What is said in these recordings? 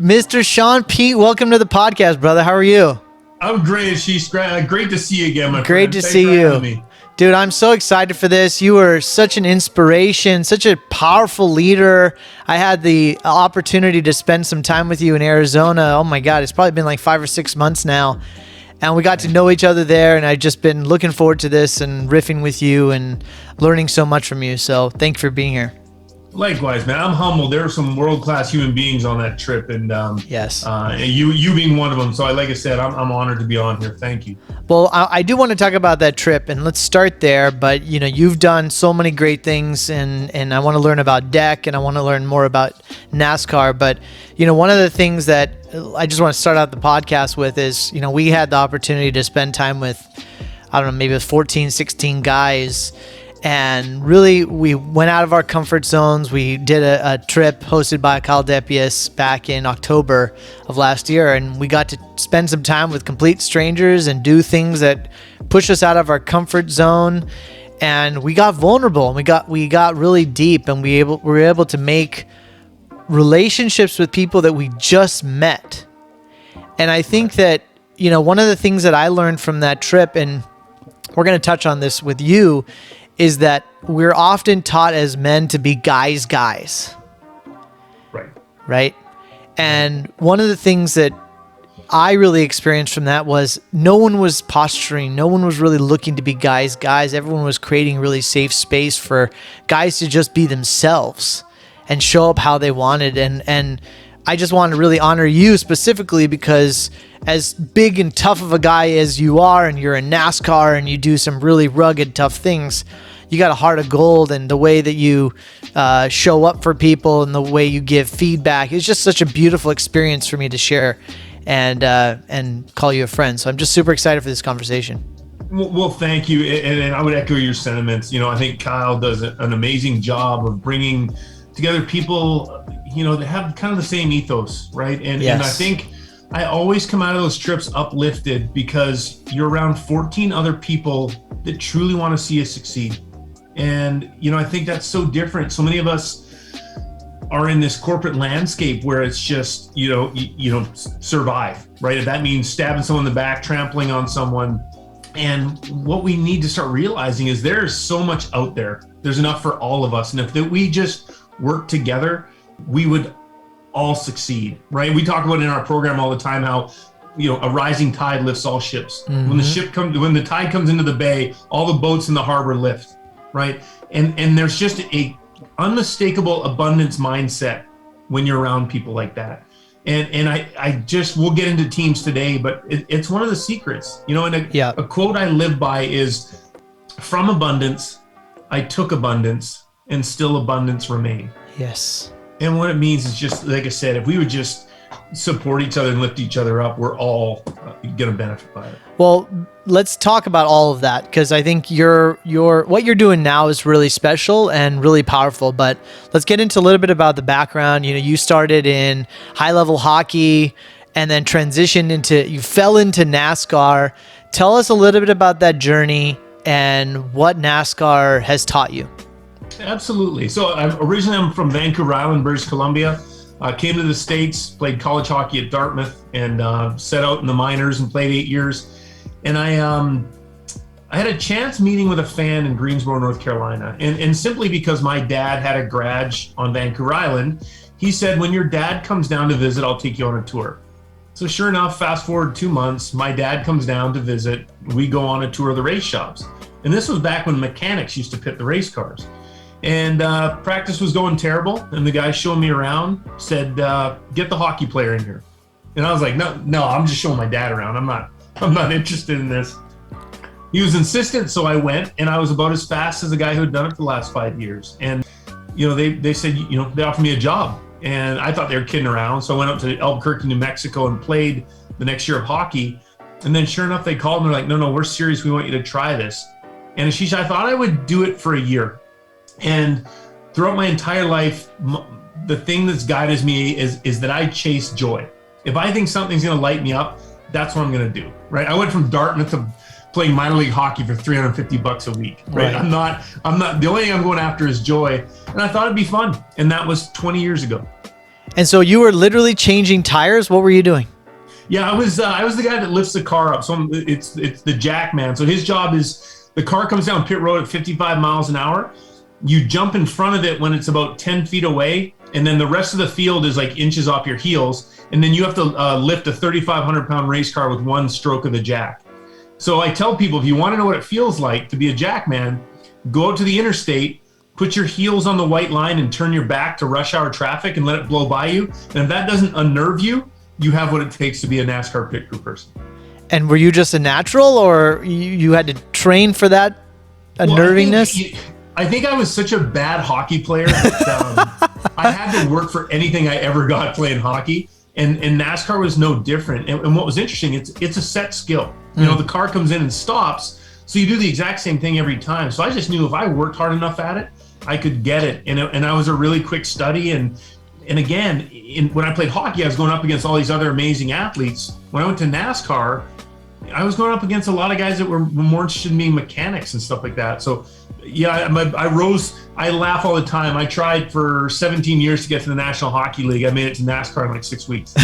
Mr. Shaun Peet, welcome to the podcast, brother. How are you? I'm great, Ashish. Great to see you again, my Great friend. to Thanks see for you. having me. Dude, I'm so excited for this. You are such an inspiration, such a powerful leader. I had the opportunity to spend some time with you in Arizona. Oh my God, it's probably been like 5 or 6 months now. And we got to know each other there, and I've just been looking forward to this and riffing with you and learning so much from you. So thank you for being here. Likewise, man. I'm humbled. There are some world-class human beings on that trip, and Yes. You being one of them. So, like I said, I'm honored to be on here. Thank you. Well, I do want to talk about that trip, and let's start there. But you've done so many great things, and I want to learn about deck, and I want to learn more about NASCAR. But one of the things that I just want to start out the podcast with is we had the opportunity to spend time with, I don't know, maybe 14, 16 guys. And really, we went out of our comfort zones. We did a trip hosted by Calder Cup back in October of last year, and we got to spend some time with complete strangers and do things that push us out of our comfort zone. And we got vulnerable, and we got really deep, and we were able to make relationships with people that we just met. And I think that one of the things that I learned from that trip, and we're going to touch on this with you, is that we're often taught as men to be guys. Right? And one of the things that I really experienced from that was no one was posturing. No one was really looking to be guys. Everyone was creating really safe space for guys to just be themselves and show up how they wanted. And I just want to really honor you specifically because as big and tough of a guy as you are, and you're in NASCAR and you do some really rugged, tough things, you got a heart of gold, and the way that you show up for people and the way you give feedback is just such a beautiful experience for me to share and call you a friend. So I'm just super excited for this conversation. Well, thank you. And I would echo your sentiments. I think Kyle does an amazing job of bringing together people, that have kind of the same ethos, right? And I think I always come out of those trips uplifted because you're around 14 other people that truly want to see you succeed. And, I think that's so different. So many of us are in this corporate landscape where it's just, survive, right? If that means stabbing someone in the back, trampling on someone. And what we need to start realizing is there's so much out there. There's enough for all of us. And if we just work together, we would all succeed, right? We talk about in our program all the time how, a rising tide lifts all ships. Mm-hmm. When the tide comes into the bay, all the boats in the harbor lift. Right. And there's just a unmistakable abundance mindset when you're around people like that. And we'll get into teams today, but it's one of the secrets, and a quote I live by is, from abundance, I took abundance, and still abundance remain. Yes. And what it means is just, like I said, if we would just support each other and lift each other up, we're all going to benefit by it. Well, let's talk about all of that, because I think what you're doing now is really special and really powerful. But let's get into a little bit about the background. You started in high-level hockey and then you fell into NASCAR. Tell us a little bit about that journey and what NASCAR has taught you. Absolutely. So I'm from Vancouver Island, British Columbia. Came to the States, played college hockey at Dartmouth, and set out in the minors and played 8 years. And I had a chance meeting with a fan in Greensboro, North Carolina. And simply because my dad had a garage on Vancouver Island, he said, when your dad comes down to visit, I'll take you on a tour. So sure enough, fast forward 2 months, my dad comes down to visit. We go on a tour of the race shops. And this was back when mechanics used to pit the race cars. And practice was going terrible, and the guy showing me around said, get the hockey player in here. And I was like, no, I'm just showing my dad around. I'm not interested in this. He was insistent, so I went, and I was about as fast as the guy who had done it for the last 5 years. And they said, they offered me a job, and I thought they were kidding around. So I went up to Albuquerque, New Mexico, and played the next year of hockey. And then sure enough, they called and they're like, no, we're serious. We want you to try this. And Ashish, I thought I would do it for a year. And throughout my entire life, the thing that's guided me is that I chase joy. If I think something's going to light me up, that's what I'm going to do, right? I went from Dartmouth to playing minor league hockey for $350 a week, right? I'm not, the only thing I'm going after is joy. And I thought it'd be fun. And that was 20 years ago. And so you were literally changing tires. What were you doing? Yeah, I was the guy that lifts the car up. So it's the jack man. So his job is the car comes down pit road at 55 miles an hour. You jump in front of it when it's about 10 feet away, and then the rest of the field is like inches off your heels, and then you have to lift a 3,500-pound race car with one stroke of the jack. So I tell people, if you want to know what it feels like to be a jack man, go out to the interstate, put your heels on the white line and turn your back to rush hour traffic and let it blow by you. And if that doesn't unnerve you, you have what it takes to be a NASCAR pit crew person. And were you just a natural, or you had to train for that unnervingness? I think I was such a bad hockey player that I had to work for anything I ever got playing hockey. And NASCAR was no different. And what was interesting, it's a set skill. You know, the car comes in and stops, so you do the exact same thing every time. So I just knew if I worked hard enough at it, I could get it. And I was a really quick study. And again, when I played hockey, I was going up against all these other amazing athletes. When I went to NASCAR, I was going up against a lot of guys that were more interested in being mechanics and stuff like that. So yeah, I laugh all the time. I tried for 17 years to get to the National Hockey League. I made it to NASCAR in like 6 weeks.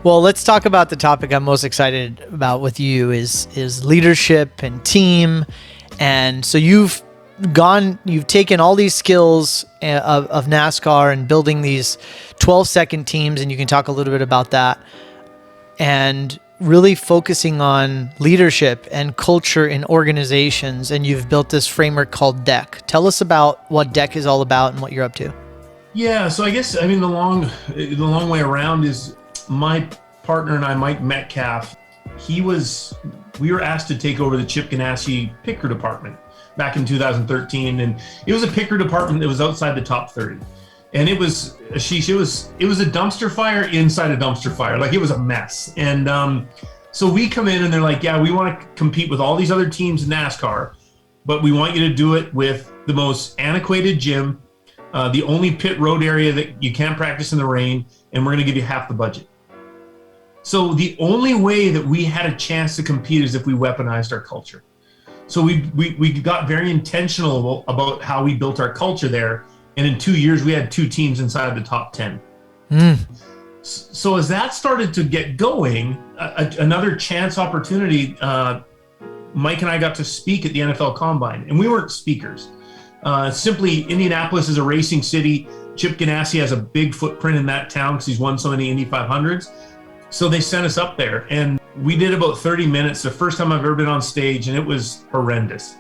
Well, let's talk about the topic I'm most excited about with you is leadership and team. And so you've taken all these skills of NASCAR and building these 12-second teams, and you can talk a little bit about that, and really focusing on leadership and culture in organizations. And you've built this framework called DEC. Tell us about what DEC is all about and what you're up to. Yeah, so the long way around is my partner and I, Mike Metcalf, we were asked to take over the Chip Ganassi pit crew department back in 2013. And it was a pit crew department that was outside the top 30. And it was a dumpster fire inside a dumpster fire. Like, it was a mess. And so we come in and they're like, yeah, we want to compete with all these other teams in NASCAR, but we want you to do it with the most antiquated gym, the only pit road area that you can't practice in the rain, and we're going to give you half the budget. So the only way that we had a chance to compete is if we weaponized our culture. So we got very intentional about how we built our culture there. And in 2 years, we had 2 teams inside the top 10. So as that started to get going, another chance opportunity, Mike and I got to speak at the NFL Combine, and we weren't speakers. Simply, Indianapolis is a racing city. Chip Ganassi has a big footprint in that town because he's won so many Indy 500s. So they sent us up there, and we did about 30 minutes, the first time I've ever been on stage, and it was horrendous.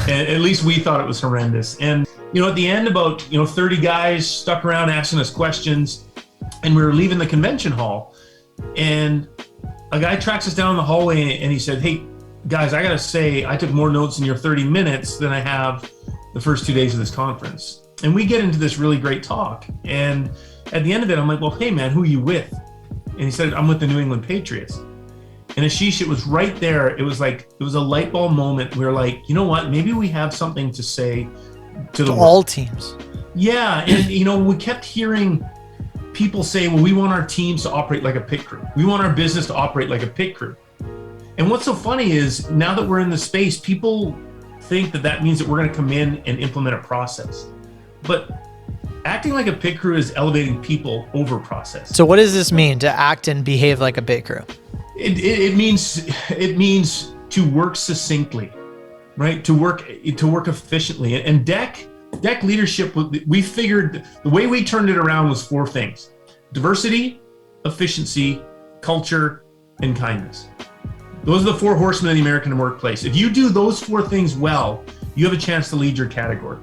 And at least we thought it was horrendous. And at the end, about 30 guys stuck around asking us questions, and we were leaving the convention hall, and a guy tracks us down the hallway, and he said, "Hey guys, I gotta say, I took more notes in your 30 minutes than I have the first 2 days of this conference." And we get into this really great talk, and at the end of it, I'm like, "Well, hey man, who are you with?" And he said, "I'm with the New England Patriots." And Ashish, it was right there. It was a light bulb moment. We were like, you know what? Maybe we have something to say to all teams. Yeah. And, we kept hearing people say, well, we want our teams to operate like a pit crew. We want our business to operate like a pit crew. And what's so funny is now that we're in the space, people think that means that we're going to come in and implement a process. But acting like a pit crew is elevating people over process. So what does this mean, to act and behave like a pit crew? It means to work succinctly, right? To work efficiently. And DEC leadership, we figured the way we turned it around was 4 things: diversity, efficiency, culture, and kindness. Those are the 4 horsemen of the American workplace. If you do those 4 things well, you have a chance to lead your category.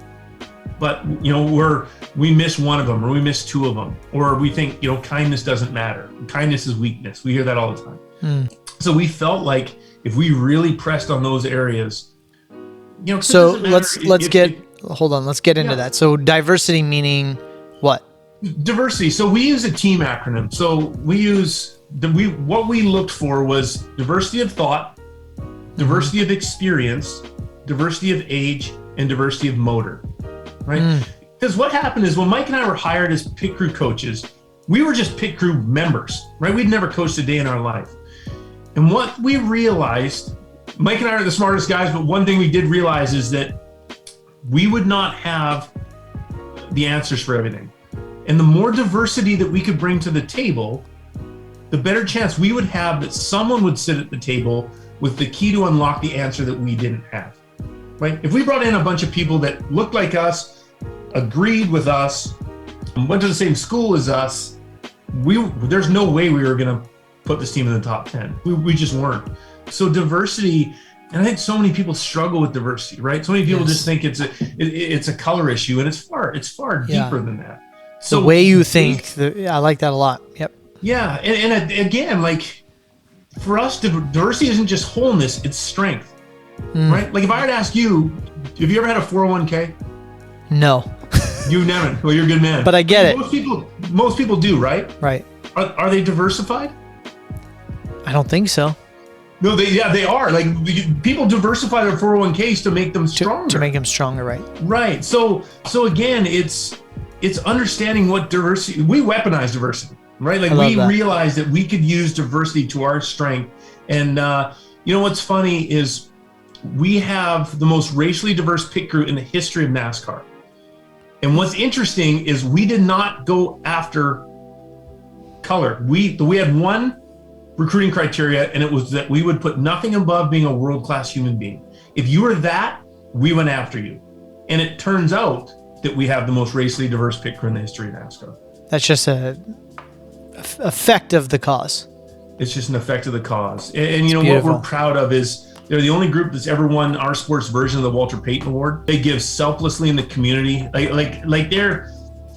But we miss one of them, or we miss 2 of them, or we think kindness doesn't matter. Kindness is weakness. We hear that all the time. So we felt like if we really pressed on those areas, So let's get into that. So diversity meaning what? Diversity. So we use a team acronym. So what we looked for was diversity of thought, diversity of experience, diversity of age, and diversity of motor. Right? Because what happened is when Mike and I were hired as pit crew coaches, we were just pit crew members, right? We'd never coached a day in our life. And what we realized, Mike and I are the smartest guys, but one thing we did realize is that we would not have the answers for everything. And the more diversity that we could bring to the table, the better chance we would have that someone would sit at the table with the key to unlock the answer that we didn't have, right? If we brought in a bunch of people that looked like us, agreed with us, went to the same school as us, there's no way we were going to put this team in the top 10. We just weren't. So diversity, and I think so many people struggle with diversity, right? So many people just think it's a color issue, and it's far deeper than that. So the way you think, I like that a lot. Yep. Yeah, and again, like for us, diversity isn't just wholeness; it's strength, right? Like if I were to ask you, have you ever had a 401k? No. You never. Well, you're a good man. But I get it. Most people do, right? Right. Are they diversified? I don't think so. No, they are. Like people diversify their 401ks to make them stronger. To make them stronger, right? Right. So again, it's understanding what diversity. We weaponize diversity, right? Like we realize that we could use diversity to our strength. And you know what's funny is we have the most racially diverse pit crew in the history of NASCAR. And what's interesting is we did not go after color. We had one recruiting criteria, and it was that we would put nothing above being a world-class human being. If you were that, we went after you. And it turns out that we have the most racially diverse pit crew in the history of NASCAR. That's just an effect of the cause. It's just an effect of the cause. And you know beautiful. What we're proud of is they're the only group that's ever won our sport's version of the Walter Payton Award. They give selflessly in the community. Like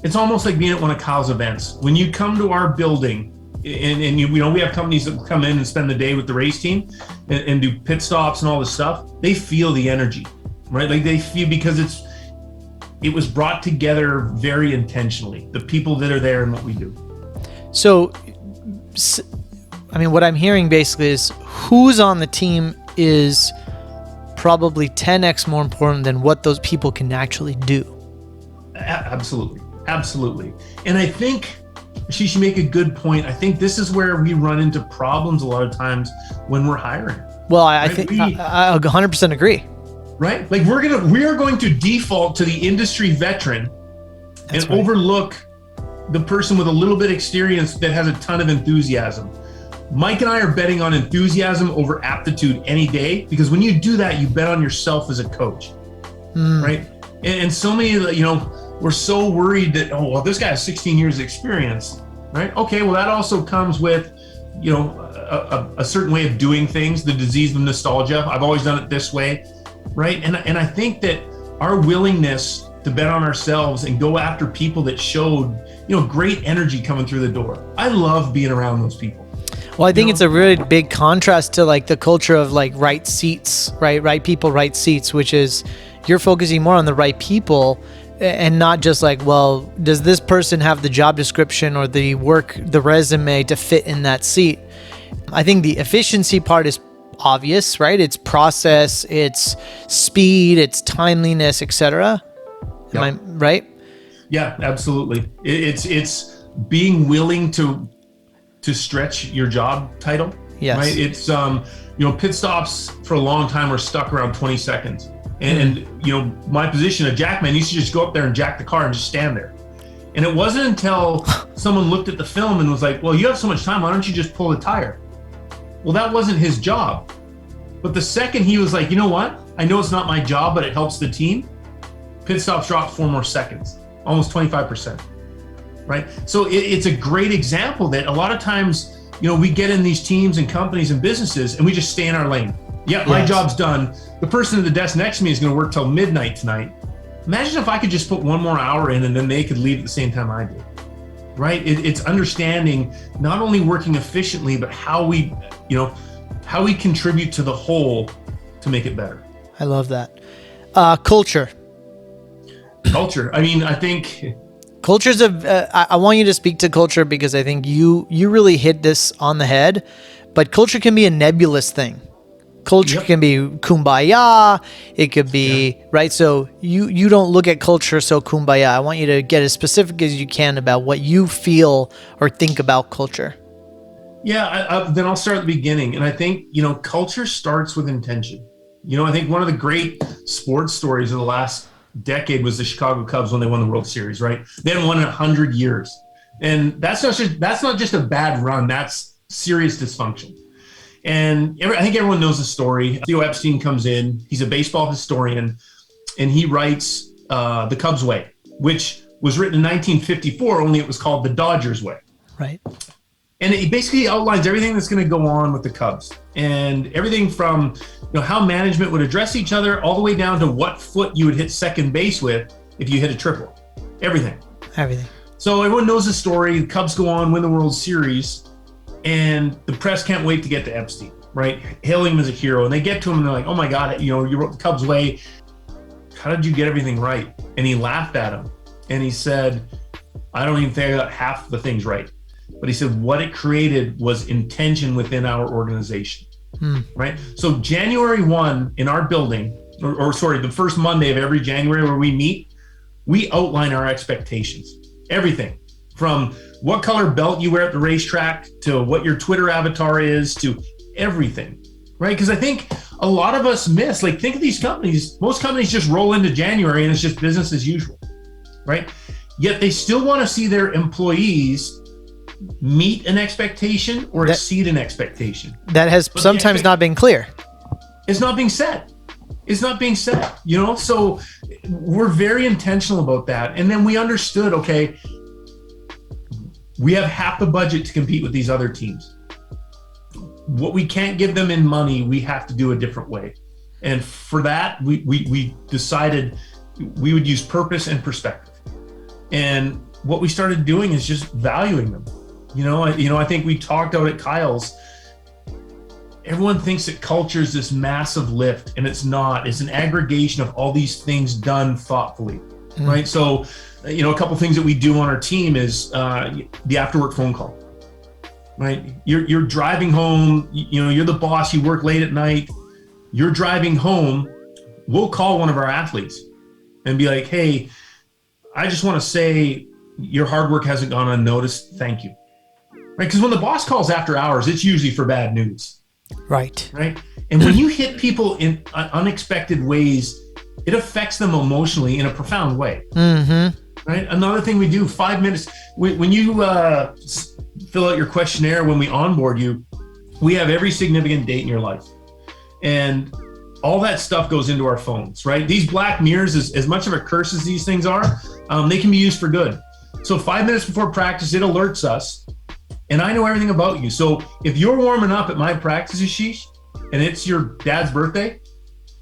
it's almost like being at one of Kyle's events. When you come to our building, and we have companies that come in and spend the day with the race team and do pit stops and all this stuff. They feel the energy, right? Like they feel, because it was brought together very intentionally, the people that are there and what we do. So, I mean, what I'm hearing basically is who's on the team is probably 10x more important than what those people can actually do. Absolutely. And I think, Ashish, you make a good point. I think this is where we run into problems a lot of times when we're hiring. Well, I think I 100% agree. Right? Like we are going to default to the industry veteran and overlook the person with a little bit of experience that has a ton of enthusiasm. Mike and I are betting on enthusiasm over aptitude any day, because when you do that, you bet on yourself as a coach, right? And so many, we're so worried that, this guy has 16 years of experience, right? Okay, well, that also comes with, a certain way of doing things, the disease of nostalgia. I've always done it this way, right? And I think that our willingness to bet on ourselves and go after people that showed, great energy coming through the door. I love being around those people. Well, I think it's a really big contrast to like the culture of like right seats, right people, right seats, which is you're focusing more on the right people and not just like, well, does this person have the job description or the resume to fit in that seat? I think the efficiency part is obvious, right? It's process, it's speed, it's timeliness, etc. Am I right? Yeah, absolutely. It's being willing to stretch your job title. Yes. Right. It's pit stops for a long time were stuck around 20 seconds. And my position, a jackman, used to just go up there and jack the car and just stand there. And it wasn't until someone looked at the film and was like, well, you have so much time, why don't you just pull the tire? Well, that wasn't his job. But the second he was like, you know what? I know it's not my job, but it helps the team. Pit stops dropped 4 more seconds, almost 25%. Right? So it's a great example that a lot of times, we get in these teams and companies and businesses and we just stay in our lane. Yeah, my job's done. The person at the desk next to me is going to work till midnight tonight. Imagine if I could just put 1 more hour in and then they could leave at the same time I do. Right? It's understanding not only working efficiently, but how we contribute to the whole to make it better. I love that. Culture. I mean, I think culture's I want you to speak to culture because I think you really hit this on the head, but culture can be a nebulous thing. Culture can be kumbaya. It could be, right? So you don't look at culture so kumbaya. I want you to get as specific as you can about what you feel or think about culture. Yeah, then I'll start at the beginning. And I think, culture starts with intention. I think one of the great sports stories of the last decade was the Chicago Cubs when they won the World Series, right? They hadn't won in 100 years. And that's not just a bad run. That's serious dysfunction. And I think everyone knows the story. Theo Epstein comes in. He's a baseball historian, and he writes The Cubs Way, which was written in 1954, only it was called The Dodgers Way. Right. And it basically outlines everything that's going to go on with the Cubs, and everything from how management would address each other all the way down to what foot you would hit second base with if you hit a triple. Everything. So everyone knows the story. The Cubs go on, win the World Series, and the press can't wait to get to Epstein, right? Hailing him as a hero. And they get to him and they're like, oh my God, you wrote The Cubs Way. How did you get everything right? And he laughed at him. And he said, I don't even think I got half the things right. But he said, what it created was intention within our organization, right? So January 1 in our building, or the first Monday of every January where we meet, we outline our expectations. Everything from what color belt you wear at the racetrack to what your Twitter avatar is to everything, right? Because I think a lot of us miss, think of these companies. Most companies just roll into January and it's just business as usual, right? Yet they still want to see their employees meet an expectation or exceed an expectation. That has sometimes not been clear. It's not being said. So we're very intentional about that. And then we understood, okay, we have half the budget to compete with these other teams. What we can't give them in money, we have to do a different way. And for that, we decided we would use purpose and perspective. And what we started doing is just valuing them. I think we talked out at Kyle's. Everyone thinks that culture is this massive lift, and it's not. It's an aggregation of all these things done thoughtfully, right? So, a couple things that we do on our team is the after-work phone call, right? You're driving home. You're the boss. You work late at night. You're driving home. We'll call one of our athletes and be like, "Hey, I just want to say your hard work hasn't gone unnoticed. Thank you." Right? Because when the boss calls after hours, it's usually for bad news. Right. And when you hit people in unexpected ways, it affects them emotionally in a profound way. Right. Another thing we do, 5 minutes, when you fill out your questionnaire, when we onboard you, we have every significant date in your life. And all that stuff goes into our phones, right? These black mirrors, as much of a curse as these things are, they can be used for good. So 5 minutes before practice, it alerts us. And I know everything about you. So if you're warming up at my practice, Ashish, and it's your dad's birthday,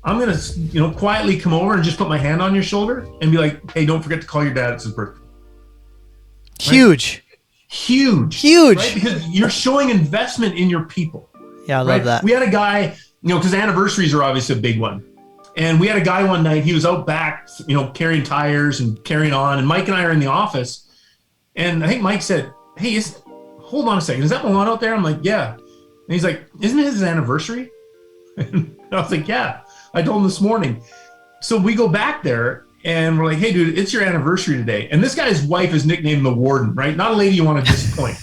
I'm going to, quietly come over and just put my hand on your shoulder and be like, hey, don't forget to call your dad. It's his birthday. Huge. Right? Because you're showing investment in your people. Yeah, I love that. We had a guy, because anniversaries are obviously a big one. And we had a guy one night, he was out back, carrying tires and carrying on. And Mike and I are in the office. And I think Mike said, hey, hold on a second. Is that Milan out there? I'm like, yeah. And he's like, isn't it his anniversary? And I was like, yeah, I told him this morning. So we go back there and we're like, hey, dude, it's your anniversary today. And this guy's wife is nicknamed the Warden, right? Not a lady you want to disappoint.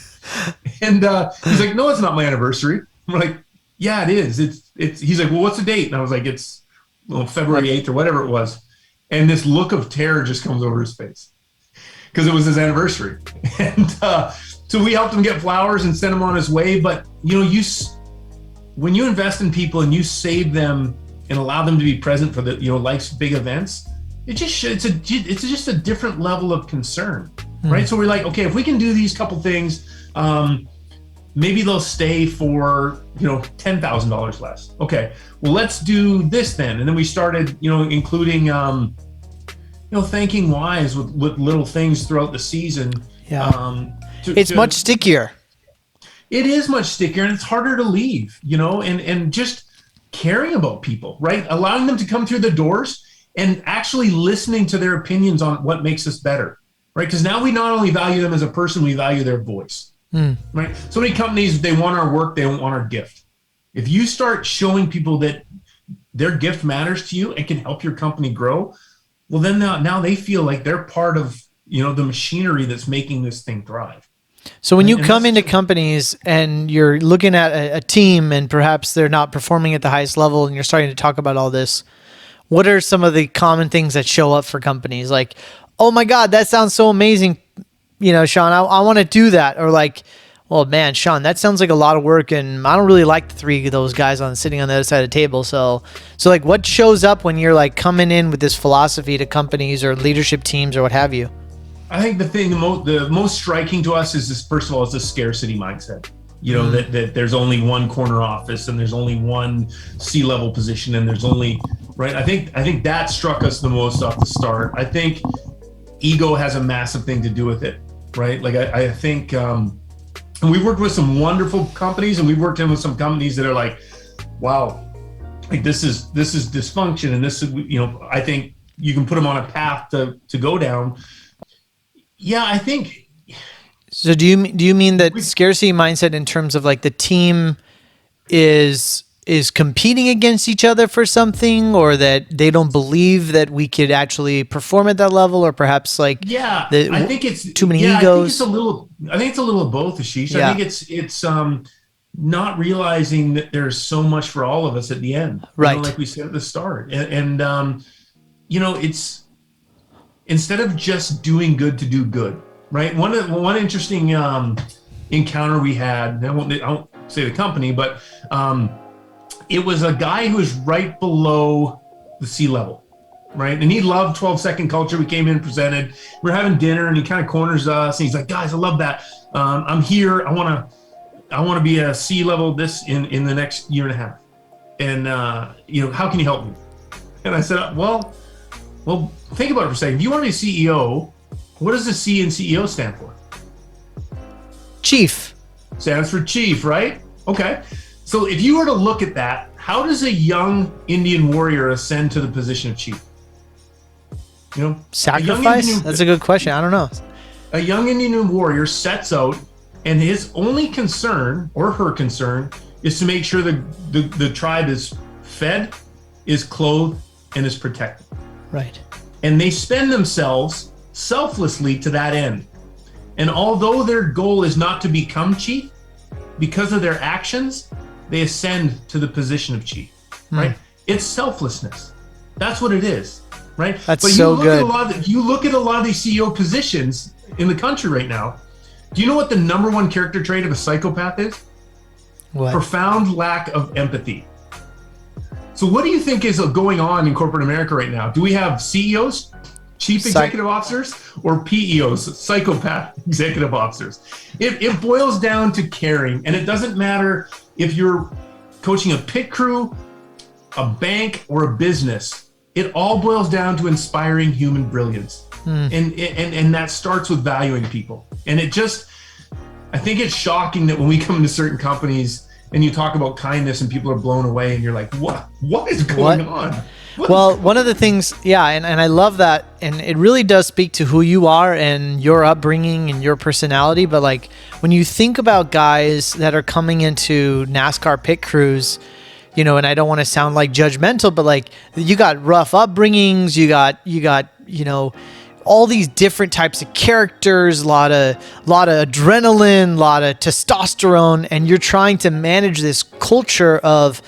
And he's like, no, it's not my anniversary. I'm like, yeah, it is. It's. He's like, well, what's the date? And I was like, it's February 8th or whatever it was. And this look of terror just comes over his face because it was his anniversary. And so we helped him get flowers and sent him on his way. But when you invest in people and you save them and allow them to be present for the life's big events, it's just a different level of concern, right? So we're like, okay, if we can do these couple things, maybe they'll stay for $10,000 less. Okay, well, let's do this then. And then we started including thanking wives with little things throughout the season. Yeah. It's much stickier. It is much stickier, and it's harder to leave, and just caring about people, right? Allowing them to come through the doors and actually listening to their opinions on what makes us better, right? Because now we not only value them as a person, we value their voice, right? So many companies, they want our work, they don't want our gift. If you start showing people that their gift matters to you and can help your company grow, well, then now they feel like they're part of, the machinery that's making this thing thrive. So when you come into companies and you're looking at a team and perhaps they're not performing at the highest level and you're starting to talk about all this, What are some of the common things that show up for companies? Like, oh my God, that sounds so amazing. Shaun, I want to do that. Or like, well, man, Shaun, that sounds like a lot of work, and I don't really like the three of those guys sitting on the other side of the table. So like, what shows up when you're like coming in with this philosophy to companies or leadership teams or what have you? I think the most striking to us is this. First of all, is the scarcity mindset. That there's only one corner office and there's only one C-level position and there's only right. I think that struck us the most off the start. I think ego has a massive thing to do with it, right? Like I think. And we've worked with some wonderful companies, and we've worked in with some companies that are like, wow, like this is dysfunction, and this is, I think you can put them on a path to go down. Yeah, I think. So do you mean that scarcity mindset in terms of like the team is competing against each other for something, or that they don't believe that we could actually perform at that level, or perhaps like I think it's too many egos? I think it's a little of both, Ashish. Yeah. I think it's not realizing that there's so much for all of us at the end, right? Like we said at the start, and it's instead of just doing good to do good, right? One interesting encounter we had. I won't say the company, but it was a guy who was right below the C-level, right? And he loved 12-second culture. We came in and presented. We're having dinner, and he kind of corners us, and he's like, "Guys, I love that. I'm here. I want to be a C-level this in the next year and a half. And how can you help me?" And I said, well, think about it for a second. If you want to be a CEO, what does the C in CEO stand for? Chief. Stands for chief, right? Okay. So if you were to look at that, how does a young Indian warrior ascend to the position of chief? Sacrifice? That's a good question. I don't know. A young Indian warrior sets out, and his only concern, or her concern, is to make sure the tribe is fed, is clothed, and is protected. Right. And they spend themselves selflessly to that end. And although their goal is not to become chief, because of their actions, they ascend to the position of chief, right? It's selflessness. That's what it is, right? That's so good. You look at a lot of these CEO positions in the country right now. Do you know what the number one character trait of a psychopath is? What? Profound lack of empathy. So what do you think is going on in corporate America right now? Do we have CEOs, chief executive officers, or PEOs, psychopath executive officers? It boils down to caring, and it doesn't matter if you're coaching a pit crew, a bank, or a business. It all boils down to inspiring human brilliance. And that starts with valuing people. And I think it's shocking that when we come into certain companies and you talk about kindness and people are blown away and you're like, what is going on? Well, one of the things, and I love that, and it really does speak to who you are and your upbringing and your personality. But like when you think about guys that are coming into NASCAR pit crews, and I don't want to sound like judgmental, but like you got rough upbringings, you got all these different types of characters, a lot of adrenaline, a lot of testosterone, and you're trying to manage this culture of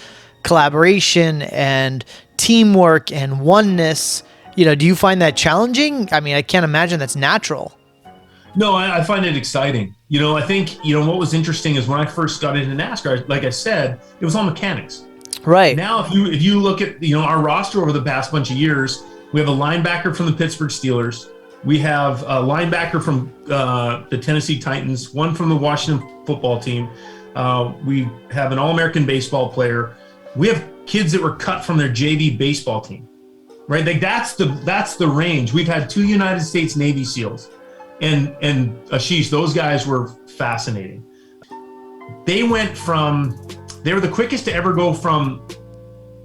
collaboration and teamwork and oneness. Do you find that challenging? I mean, I can't imagine that's natural. No, I find it exciting. I think, what was interesting is when I first got into NASCAR, like I said, it was all mechanics. Right. Now, if you look at, our roster over the past bunch of years, we have a linebacker from the Pittsburgh Steelers. We have a linebacker from the Tennessee Titans, one from the Washington football team. We have an All-American baseball player. We have kids that were cut from their JV baseball team, right? Like that's the range. We've had 2 United States Navy SEALs, and Ashish, those guys were fascinating. They were the quickest to ever go from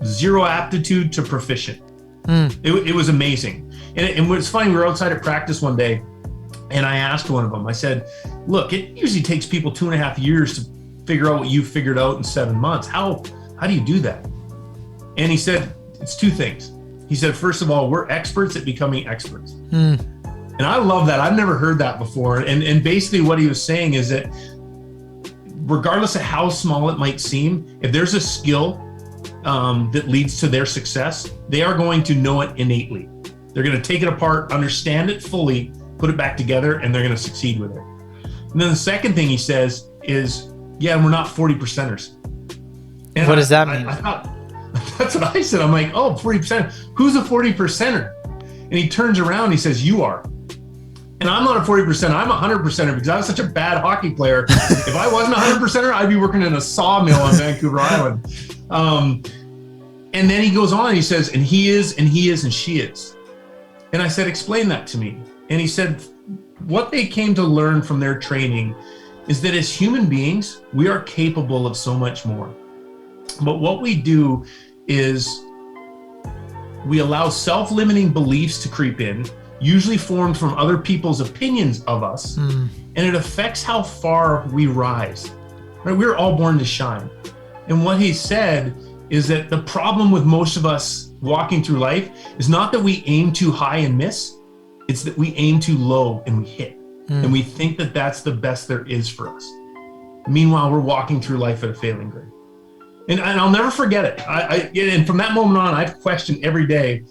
0 aptitude to proficient. It was amazing. And what's funny, we were outside at practice one day, and I asked one of them, I said, look, it usually takes people 2.5 years to figure out what you figured out in 7 months. How do you do that? And he said, it's 2 things. He said, first of all, we're experts at becoming experts. And I love that. I've never heard that before. And basically what he was saying is that regardless of how small it might seem, if there's a skill that leads to their success, they are going to know it innately. They're going to take it apart, understand it fully, put it back together, and they're going to succeed with it. And then the second thing he says is, yeah, we're not 40 percenters. And what does that mean? I thought, that's what I said. I'm like, oh, 40%. Who's a 40 percenter? And he turns around and he says, you are. And I'm not a 40 percenter. I'm a 100 percenter because I was such a bad hockey player. If I wasn't a 100 percenter, I'd be working in a sawmill on Vancouver Island. And then he goes on and he says, and he is, and he is, and she is. And I said, explain that to me. And he said, what they came to learn from their training is that as human beings, we are capable of so much more. But what we do is we allow self-limiting beliefs to creep in, usually formed from other people's opinions of us, and it affects how far we rise. Right? We're all born to shine. And what he said is that the problem with most of us walking through life is not that we aim too high and miss, it's that we aim too low and we hit. And we think that that's the best there is for us. Meanwhile, we're walking through life at a failing grade. And I'll never forget it. And from that moment on, I've questioned every day,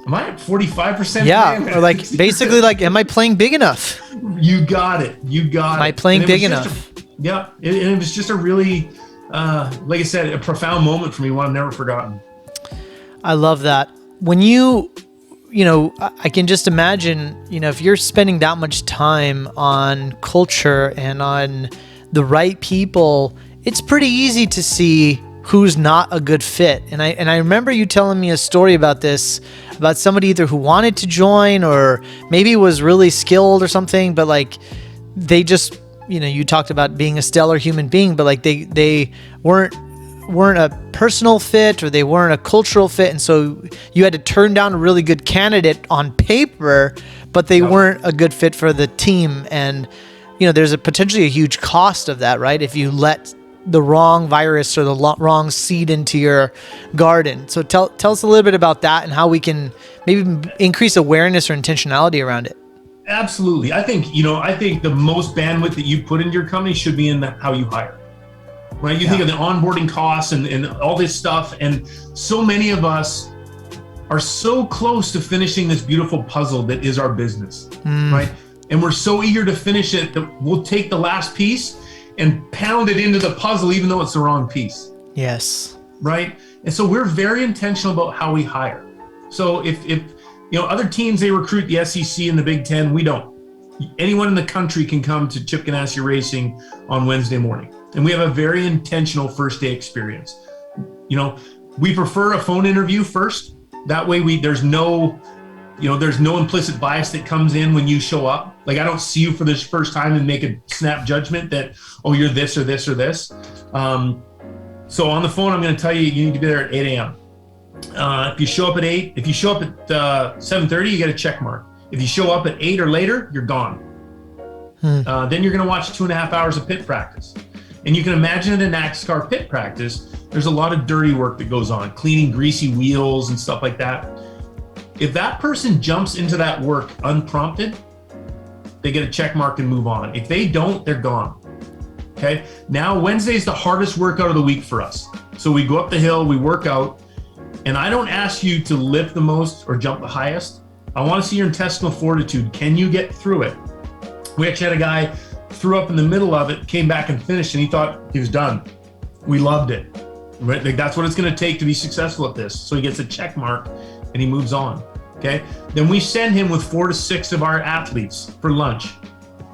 am I at 45%? Yeah, or like basically like, am I playing big enough? You got it. Am I playing big enough? Yeah, and it was just a really, like I said, a profound moment for me, one I've never forgotten. I love that. When I can just imagine, if you're spending that much time on culture and on the right people, it's pretty easy to see who's not a good fit. And I remember you telling me a story about this, about somebody either who wanted to join or maybe was really skilled or something, but like they just, you talked about being a stellar human being, but like they weren't a personal fit or they weren't a cultural fit. And so you had to turn down a really good candidate on paper, but they weren't a good fit for the team. And, there's potentially a huge cost of that, right? If you let the wrong virus or the wrong seed into your garden. So tell us a little bit about that and how we can maybe increase awareness or intentionality around it. Absolutely. I think the most bandwidth that you put into your company should be in how you hire. Right? You think of the onboarding costs and all this stuff. And so many of us are so close to finishing this beautiful puzzle that is our business, right? And we're so eager to finish it that we'll take the last piece and pound it into the puzzle, even though it's the wrong piece. Yes. Right? And so we're very intentional about how we hire. So if other teams, they recruit the SEC and the Big Ten, we don't. Anyone in the country can come to Chip Ganassi Racing on Wednesday morning. And we have a very intentional first day experience. We prefer a phone interview first. That way there's no implicit bias that comes in when you show up. Like I don't see you for this first time and make a snap judgment that, oh, you're this or this or this. So on the phone, I'm going to tell you, you need to be there at 8 a.m. If you show up at 8, if you show up at 7:30, you get a check mark. If you show up at 8 or later, you're gone. Then you're going to watch 2.5 hours of pit practice. And you can imagine at a NASCAR pit practice, there's a lot of dirty work that goes on, cleaning greasy wheels and stuff like that. If that person jumps into that work unprompted, they get a check mark and move on. If they don't, they're gone. Okay. Now Wednesday's the hardest workout of the week for us. So we go up the hill, we work out, and I don't ask you to lift the most or jump the highest. I want to see your intestinal fortitude. Can you get through it? We actually had a guy threw up in the middle of it, came back and finished, and he thought he was done. We loved it. Right? Like that's what it's going to take to be successful at this. So he gets a check mark and he moves on. Okay. Then we send him with 4 to 6 of our athletes for lunch.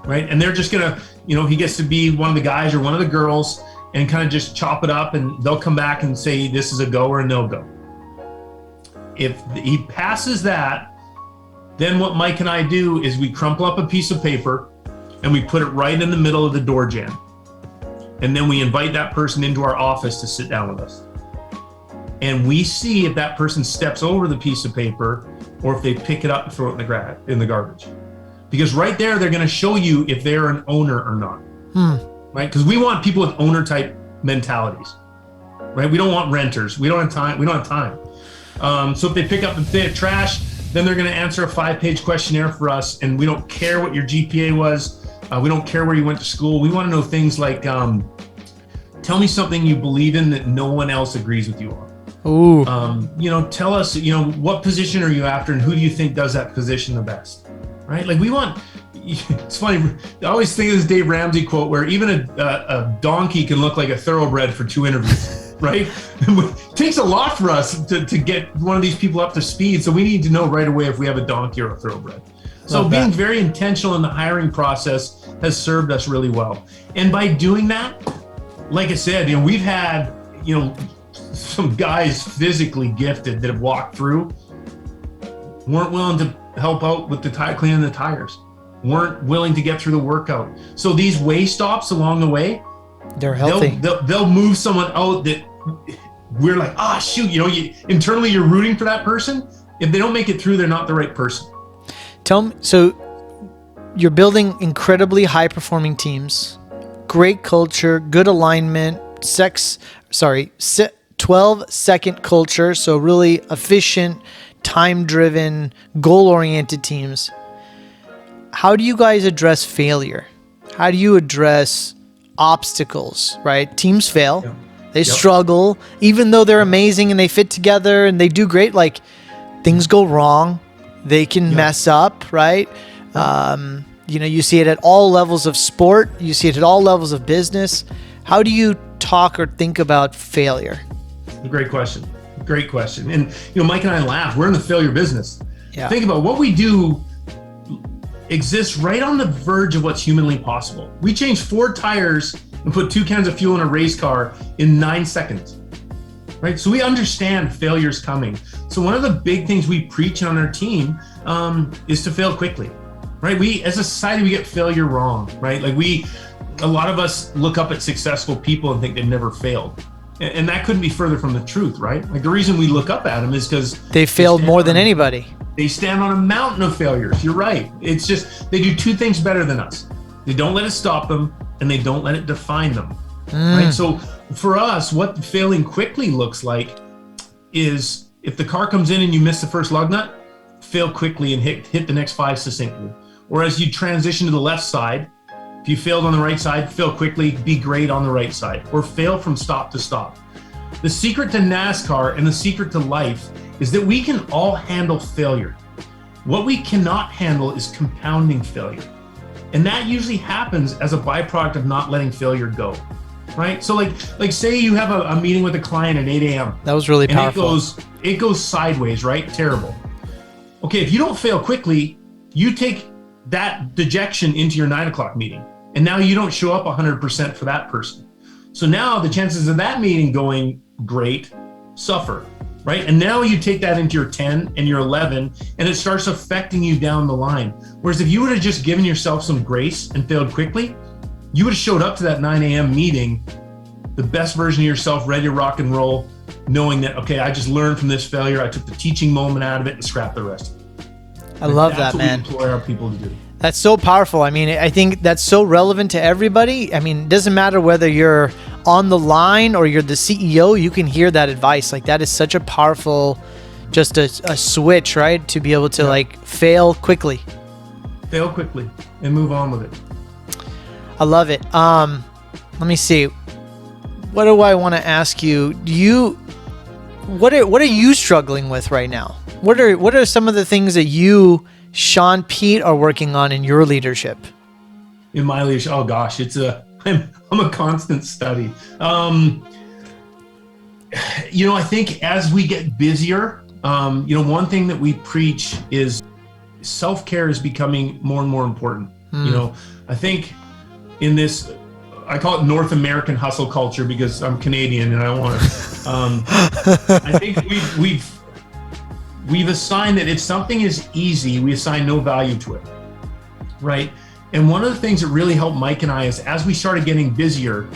Right. And they're just going to, he gets to be one of the guys or one of the girls and kind of just chop it up, and they'll come back and say, this is a go or a no go. If he passes that, then what Mike and I do is we crumple up a piece of paper and we put it right in the middle of the door jamb. And then we invite that person into our office to sit down with us. And we see if that person steps over the piece of paper or if they pick it up and throw it in the garbage. Because right there, they're going to show you if they're an owner or not. Right? Because we want people with owner type mentalities. Right? We don't want renters. We don't have time. So if they pick up the trash, then they're going to answer a 5-page questionnaire for us. And we don't care what your GPA was. We don't care where you went to school. We want to know things like, tell me something you believe in that no one else agrees with you on. Ooh. Tell us, what position are you after and who do you think does that position the best, right? Like it's funny. I always think of this Dave Ramsey quote where even a donkey can look like a thoroughbred for 2 interviews, right? It takes a lot for us to get one of these people up to speed. So we need to know right away if we have a donkey or a thoroughbred. So being very intentional in the hiring process has served us really well. And by doing that, like I said, we've had, some guys physically gifted that have walked through, weren't willing to help out with cleaning the tires, weren't willing to get through the workout. So these way stops along the way, they're healthy. They'll move someone out that we're like, shoot, internally you're rooting for that person. If they don't make it through, they're not the right person. Tell me, so you're building incredibly high performing teams, great culture, good alignment, 12-second culture. So really efficient, time-driven, goal-oriented teams. How do you guys address failure? How do you address obstacles, right? Teams fail. Yeah. They struggle, even though they're amazing and they fit together and they do great. Like, things go wrong. They can mess up, right? You see it at all levels of sport. You see it at all levels of business. How do you talk or think about failure? Great question. And, Mike and I laugh. We're in the failure business. Yeah. Think about what we do exists right on the verge of what's humanly possible. We change 4 tires and put 2 cans of fuel in a race car in 9 seconds, right? So we understand failure's coming. So one of the big things we preach on our team is to fail quickly, right? As a society, we get failure wrong, right? Like a lot of us look up at successful people and think they've never failed. And that couldn't be further from the truth, right? Like the reason we look up at them is because they failed more than anybody. They stand on a mountain of failures. You're right. It's just, they do 2 things better than us. They don't let it stop them and they don't let it define them, right? So for us, what failing quickly looks like is if the car comes in and you miss the first lug nut, fail quickly and hit the next 5 succinctly. Or as you transition to the left side, if you failed on the right side, fail quickly, be great on the right side, or fail from stop to stop. The secret to NASCAR and the secret to life is that we can all handle failure. What we cannot handle is compounding failure. And that usually happens as a byproduct of not letting failure go, right? So like say you have a meeting with a client at 8 a.m. That was really powerful. It goes sideways, right? Terrible. Okay, if you don't fail quickly, you take that dejection into your 9 o'clock meeting. And now you don't show up 100% for that person. So now the chances of that meeting going great suffer, right? And now you take that into your 10 and your 11, and it starts affecting you down the line. Whereas if you would have just given yourself some grace and failed quickly, you would have showed up to that 9 a.m. meeting, the best version of yourself, ready to rock and roll, knowing that, okay, I just learned from this failure. I took the teaching moment out of it and scrapped the rest. I love that, man. That's what we employ our people to do. That's so powerful. I mean, I think that's so relevant to everybody. I mean, it doesn't matter whether you're on the line or you're the CEO, you can hear that advice. Like, that is such a powerful, just a switch, right? To be able to fail quickly. Fail quickly and move on with it. I love it. Let me see. What do I want to ask you? What are you struggling with right now? What are some of the things that you, Shaun Peet, are working on in your leadership? In my leadership, oh gosh, I'm a constant study. I think as we get busier, one thing that we preach is self-care is becoming more and more important. I think in this, I call it North American hustle culture because I'm Canadian and I want to. I think we've assigned that if something is easy, we assign no value to it, right? And one of the things that really helped Mike and I is as we started getting busier,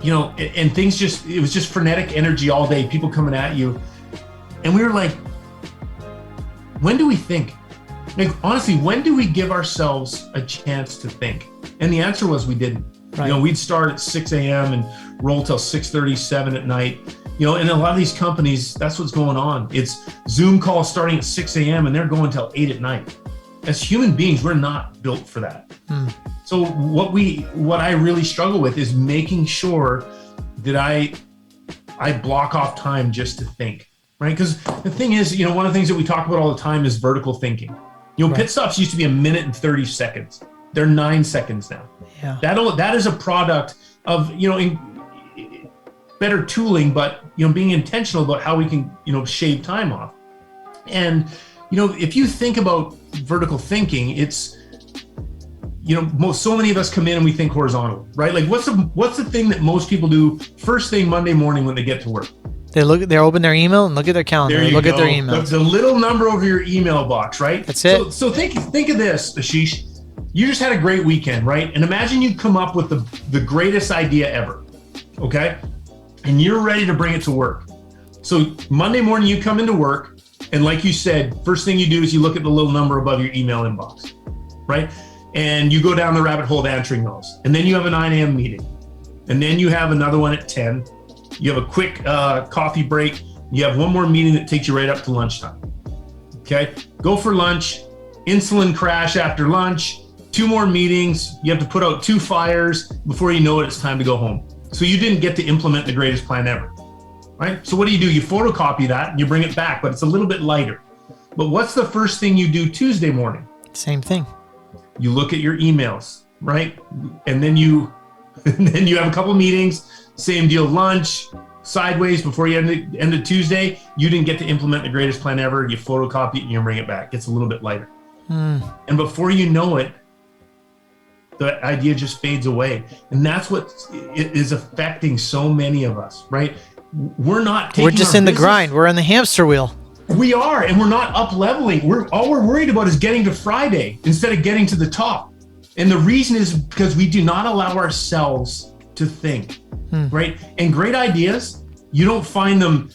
and things it was just frenetic energy all day, people coming at you. And we were like, when do we think? Like, honestly, when do we give ourselves a chance to think? And the answer was we didn't. Right. We'd start at 6 a.m. and roll till 6:37 at night. And a lot of these companies, that's what's going on. It's Zoom calls starting at 6 a.m. and they're going till 8 at night. As human beings, we're not built for that. So what I really struggle with is making sure that I block off time just to think, right? Because the thing is, one of the things that we talk about all the time is vertical thinking. Pit stops used to be 1 minute and 30 seconds. They're 9 seconds now. Yeah. That is a product of, better tooling, but, being intentional about how we can, shave time off. And, if you think about vertical thinking, it's, so many of us come in and we think horizontal, right? Like what's the thing that most people do first thing Monday morning when they get to work? They open their email and look at their calendar. Look at their emails. The little number over your email box, right? That's it. So think of this, Ashish. You just had a great weekend, right? And imagine you come up with the greatest idea ever, okay? And you're ready to bring it to work. So Monday morning you come into work, and like you said, first thing you do is you look at the little number above your email inbox, right? And you go down the rabbit hole of answering those. And then you have a 9 a.m. meeting. And then you have another one at 10. You have a quick coffee break. You have one more meeting that takes you right up to lunchtime. Okay, go for lunch, insulin crash after lunch, 2 more meetings. You have to put out 2 fires before you know it, it's time to go home. So you didn't get to implement the greatest plan ever, right? So what do? You photocopy that and you bring it back, but it's a little bit lighter. But what's the first thing you do Tuesday morning? Same thing. You look at your emails, right? And then you have a couple meetings. Same deal, lunch, sideways before you end of Tuesday. You didn't get to implement the greatest plan ever. You photocopy it and you bring it back. It's a little bit lighter. And before you know it, the idea just fades away. And that's what is affecting so many of us, right? We're just in the grind. We're in the hamster wheel. We are, and we're not up leveling. All we're worried about is getting to Friday instead of getting to the top. And the reason is because we do not allow ourselves to think. Right? And great ideas, you don't find them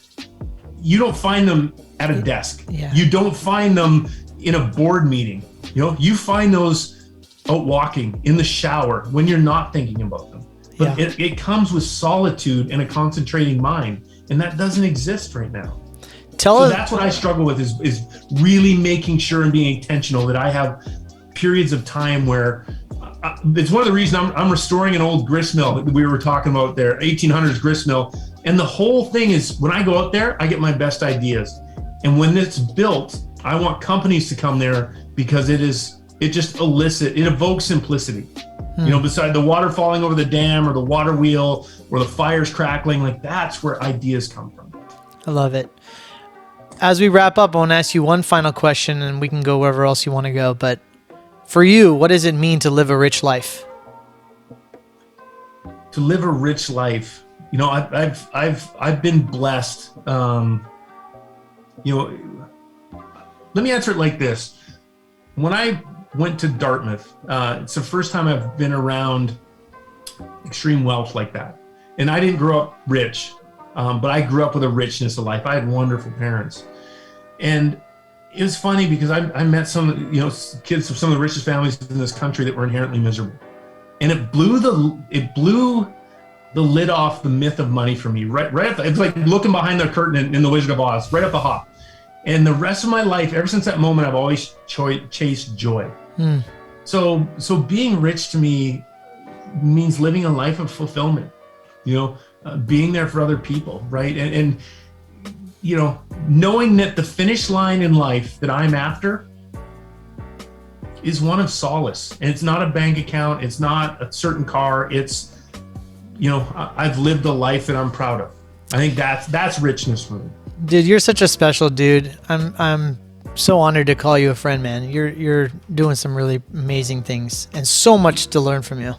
at a desk. Yeah. You don't find them in a board meeting. You find those out walking, in the shower, when you're not thinking about them. But it comes with solitude and a concentrating mind, and that doesn't exist right now. That's what I struggle with is really making sure and being intentional that I have periods of time where it's one of the reasons I'm restoring an old grist mill that we were talking about there, 1800s grist mill. And the whole thing is when I go out there, I get my best ideas. And when it's built, I want companies to come there because it evokes simplicity. Beside the water falling over the dam or the water wheel or the fires crackling, like that's where ideas come from. I love it. As we wrap up, I want to ask you one final question and we can go wherever else you want to go. But for you, what does it mean to live a rich life? To live a rich life, I've been blessed. Let me answer it like this. When I went to Dartmouth, it's the first time I've been around extreme wealth like that. And I didn't grow up rich, but I grew up with a richness of life. I had wonderful parents. And it was funny because I met some, kids of some of the richest families in this country that were inherently miserable. And it blew the lid off the myth of money for me. It's like looking behind the curtain in The Wizard of Oz, right up the hop. And the rest of my life, ever since that moment, I've always chased joy. So being rich to me means living a life of fulfillment, being there for other people, right? And knowing that the finish line in life that I'm after is one of solace. And it's not a bank account. It's not a certain car. It's, I've lived a life that I'm proud of. I think that's richness for me. Dude, you're such a special dude. I'm so honored to call you a friend, man. You're doing some really amazing things and so much to learn from you.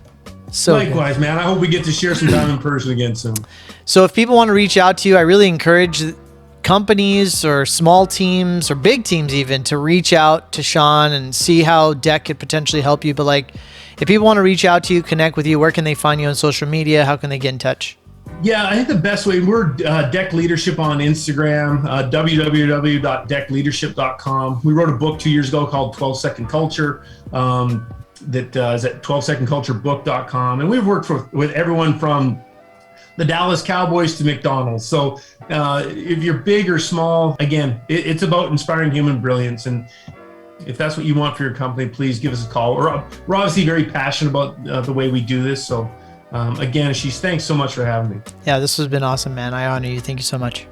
So likewise, good. Man. I hope we get to share some time in person again soon. So if people want to reach out to you, I really encourage companies or small teams or big teams even to reach out to Shaun and see how Deck could potentially help you. But if people want to reach out to you, connect with you, where can they find you on social media? How can they get in touch? Yeah, I think the best way, we're Deck Leadership on Instagram, www.deckleadership.com. We wrote a book 2 years ago called 12-Second Culture that is at 12secondculturebook.com. And we've worked with everyone from the Dallas Cowboys to McDonald's. So if you're big or small, again, it's about inspiring human brilliance. And if that's what you want for your company, please give us a call. We're obviously very passionate about the way we do this. So Again, Ashish, thanks so much for having me. Yeah, this has been awesome, man. I honor you. Thank you so much.